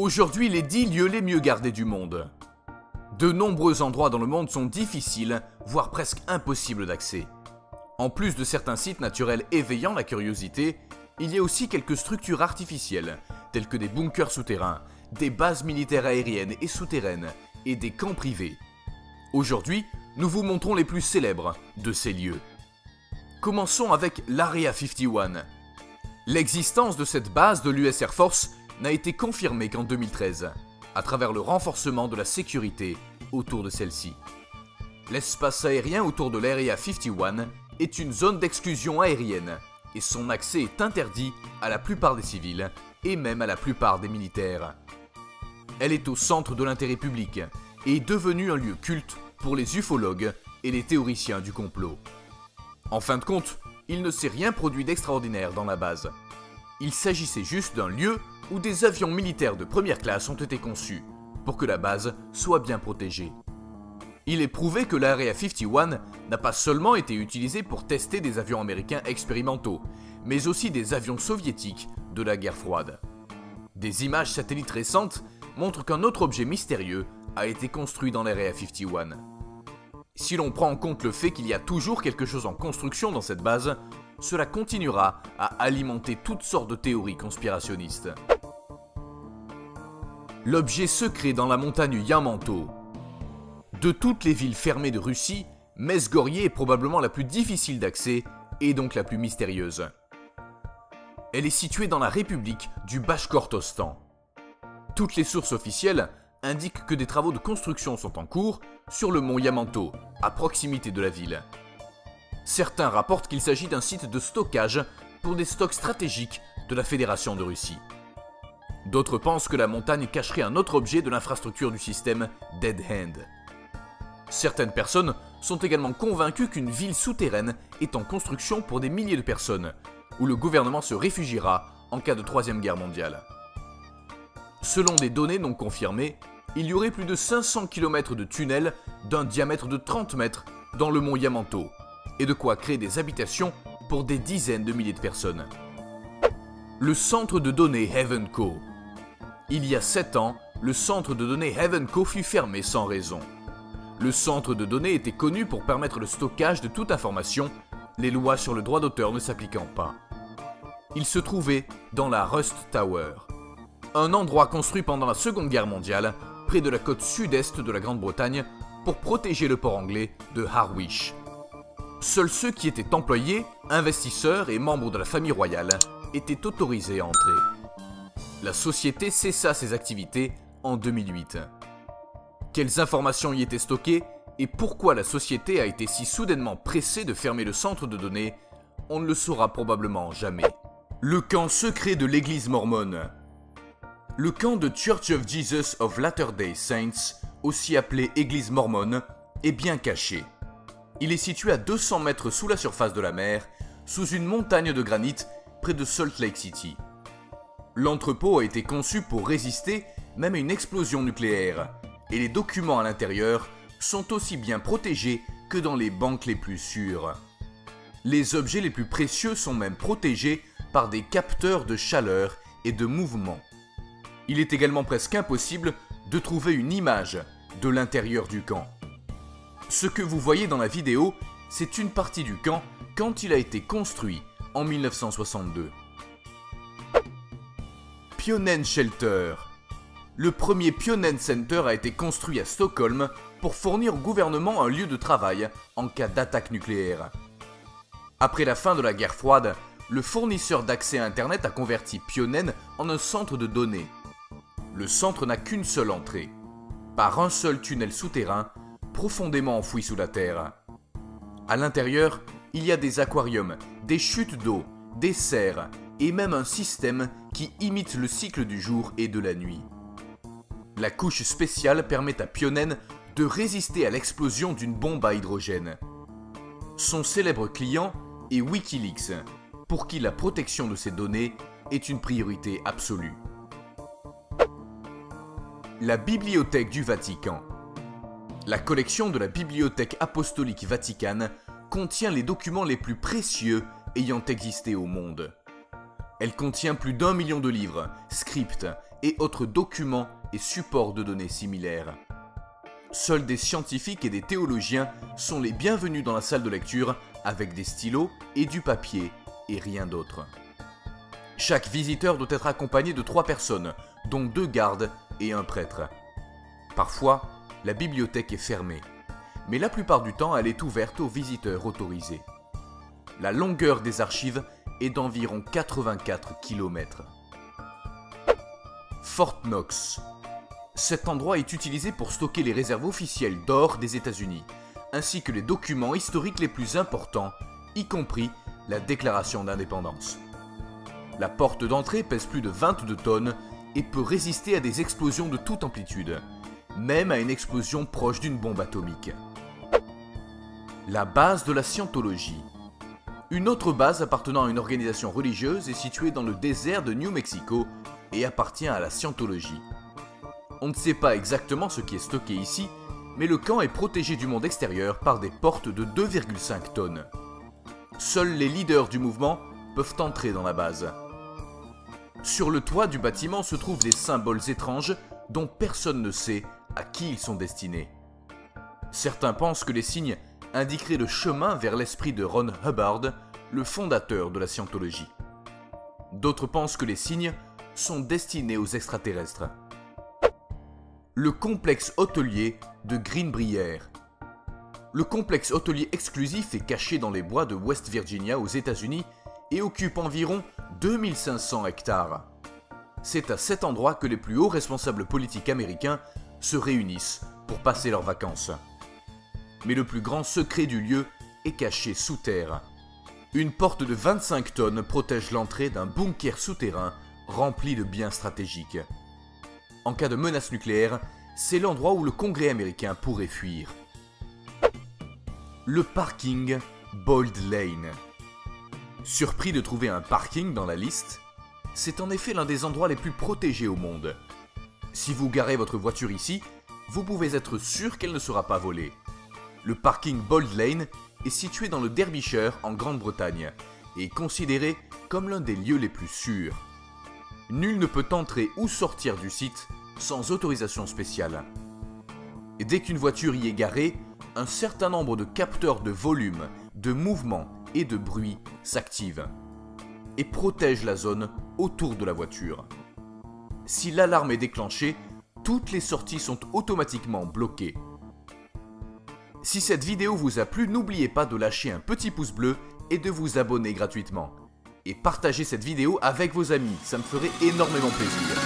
Aujourd'hui, les 10 lieux les mieux gardés du monde. De nombreux endroits dans le monde sont difficiles, voire presque impossibles d'accès. En plus de certains sites naturels éveillant la curiosité, il y a aussi quelques structures artificielles, telles que des bunkers souterrains, des bases militaires aériennes et souterraines, et des camps privés. Aujourd'hui, nous vous montrons les plus célèbres de ces lieux. Commençons avec l'Area 51. L'existence de cette base de l'US Air Force n'a été confirmée qu'en 2013, à travers le renforcement de la sécurité autour de celle-ci. L'espace aérien autour de l'Area 51 est une zone d'exclusion aérienne et son accès est interdit à la plupart des civils et même à la plupart des militaires. Elle est au centre de l'intérêt public et est devenue un lieu culte pour les ufologues et les théoriciens du complot. En fin de compte, il ne s'est rien produit d'extraordinaire dans la base. Il s'agissait juste d'un lieu où des avions militaires de première classe ont été conçus pour que la base soit bien protégée. Il est prouvé que l'Area 51 n'a pas seulement été utilisée pour tester des avions américains expérimentaux, mais aussi des avions soviétiques de la guerre froide. Des images satellites récentes montrent qu'un autre objet mystérieux a été construit dans l'Area 51. Si l'on prend en compte le fait qu'il y a toujours quelque chose en construction dans cette base, cela continuera à alimenter toutes sortes de théories conspirationnistes. L'objet secret dans la montagne Yamato. De toutes les villes fermées de Russie, Mesgorye est probablement la plus difficile d'accès et donc la plus mystérieuse. Elle est située dans la République du Bachkortostan. Toutes les sources officielles indiquent que des travaux de construction sont en cours sur le mont Yamato, à proximité de la ville. Certains rapportent qu'il s'agit d'un site de stockage pour des stocks stratégiques de la Fédération de Russie. D'autres pensent que la montagne cacherait un autre objet de l'infrastructure du système Dead Hand. Certaines personnes sont également convaincues qu'une ville souterraine est en construction pour des milliers de personnes, où le gouvernement se réfugiera en cas de Troisième Guerre mondiale. Selon des données non confirmées, il y aurait plus de 500 km de tunnels d'un diamètre de 30 mètres dans le mont Yamato, et de quoi créer des habitations pour des dizaines de milliers de personnes. Le centre de données Heavenco. Il y a 7 ans, le centre de données Heavenco fut fermé sans raison. Le centre de données était connu pour permettre le stockage de toute information, les lois sur le droit d'auteur ne s'appliquant pas. Il se trouvait dans la Rust Tower, un endroit construit pendant la Seconde Guerre mondiale, près de la côte sud-est de la Grande-Bretagne, pour protéger le port anglais de Harwich. Seuls ceux qui étaient employés, investisseurs et membres de la famille royale étaient autorisés à entrer. La société cessa ses activités en 2008. Quelles informations y étaient stockées et pourquoi la société a été si soudainement pressée de fermer le centre de données, on ne le saura probablement jamais. Le camp secret de l'église mormone. Le camp de Church of Jesus of Latter-day Saints, aussi appelé église mormone, est bien caché. Il est situé à 200 mètres sous la surface de la mer, sous une montagne de granit près de Salt Lake City. L'entrepôt a été conçu pour résister même à une explosion nucléaire, et les documents à l'intérieur sont aussi bien protégés que dans les banques les plus sûres. Les objets les plus précieux sont même protégés par des capteurs de chaleur et de mouvement. Il est également presque impossible de trouver une image de l'intérieur du camp. Ce que vous voyez dans la vidéo, c'est une partie du camp quand il a été construit en 1962. Pionen Shelter. Le premier Pionen Center a été construit à Stockholm pour fournir au gouvernement un lieu de travail en cas d'attaque nucléaire. Après la fin de la guerre froide, le fournisseur d'accès à Internet a converti Pionen en un centre de données. Le centre n'a qu'une seule entrée, par un seul tunnel souterrain, profondément enfoui sous la terre. À l'intérieur, il y a des aquariums, des chutes d'eau, des serres et même un système qui imite le cycle du jour et de la nuit. La couche spéciale permet à Pionen de résister à l'explosion d'une bombe à hydrogène. Son célèbre client est Wikileaks, pour qui la protection de ses données est une priorité absolue. La Bibliothèque du Vatican. La collection de la Bibliothèque apostolique vaticane contient les documents les plus précieux ayant existé au monde. Elle contient plus d'1 million de livres, scripts et autres documents et supports de données similaires. Seuls des scientifiques et des théologiens sont les bienvenus dans la salle de lecture avec des stylos et du papier et rien d'autre. Chaque visiteur doit être accompagné de 3 personnes, dont 2 gardes et un prêtre. Parfois, la bibliothèque est fermée, mais la plupart du temps elle est ouverte aux visiteurs autorisés. La longueur des archives est d'environ 84 km. Fort Knox. Cet endroit est utilisé pour stocker les réserves officielles d'or des États-Unis, ainsi que les documents historiques les plus importants, y compris la Déclaration d'indépendance. La porte d'entrée pèse plus de 22 tonnes et peut résister à des explosions de toute amplitude, même à une explosion proche d'une bombe atomique. La base de la Scientologie. Une autre base appartenant à une organisation religieuse est située dans le désert de New Mexico et appartient à la Scientologie. On ne sait pas exactement ce qui est stocké ici, mais le camp est protégé du monde extérieur par des portes de 2,5 tonnes. Seuls les leaders du mouvement peuvent entrer dans la base. Sur le toit du bâtiment se trouvent des symboles étranges dont personne ne sait à qui ils sont destinés. Certains pensent que les signes indiqueraient le chemin vers l'esprit de Ron Hubbard, le fondateur de la Scientologie. D'autres pensent que les signes sont destinés aux extraterrestres. Le complexe hôtelier de Greenbrier. Le complexe hôtelier exclusif est caché dans les bois de West Virginia aux États-Unis et occupe environ 2500 hectares. C'est à cet endroit que les plus hauts responsables politiques américains se réunissent pour passer leurs vacances. Mais le plus grand secret du lieu est caché sous terre. Une porte de 25 tonnes protège l'entrée d'un bunker souterrain rempli de biens stratégiques. En cas de menace nucléaire, c'est l'endroit où le Congrès américain pourrait fuir. Le parking Bold Lane. Surpris de trouver un parking dans la liste, c'est en effet l'un des endroits les plus protégés au monde. Si vous garez votre voiture ici, vous pouvez être sûr qu'elle ne sera pas volée. Le parking Bold Lane est situé dans le Derbyshire en Grande-Bretagne et est considéré comme l'un des lieux les plus sûrs. Nul ne peut entrer ou sortir du site sans autorisation spéciale. Et dès qu'une voiture y est garée, un certain nombre de capteurs de volume, de mouvement et de bruit s'activent et protègent la zone autour de la voiture. Si l'alarme est déclenchée, toutes les sorties sont automatiquement bloquées. Si cette vidéo vous a plu, n'oubliez pas de lâcher un petit pouce bleu et de vous abonner gratuitement. Et partagez cette vidéo avec vos amis, ça me ferait énormément plaisir.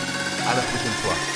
À la prochaine fois.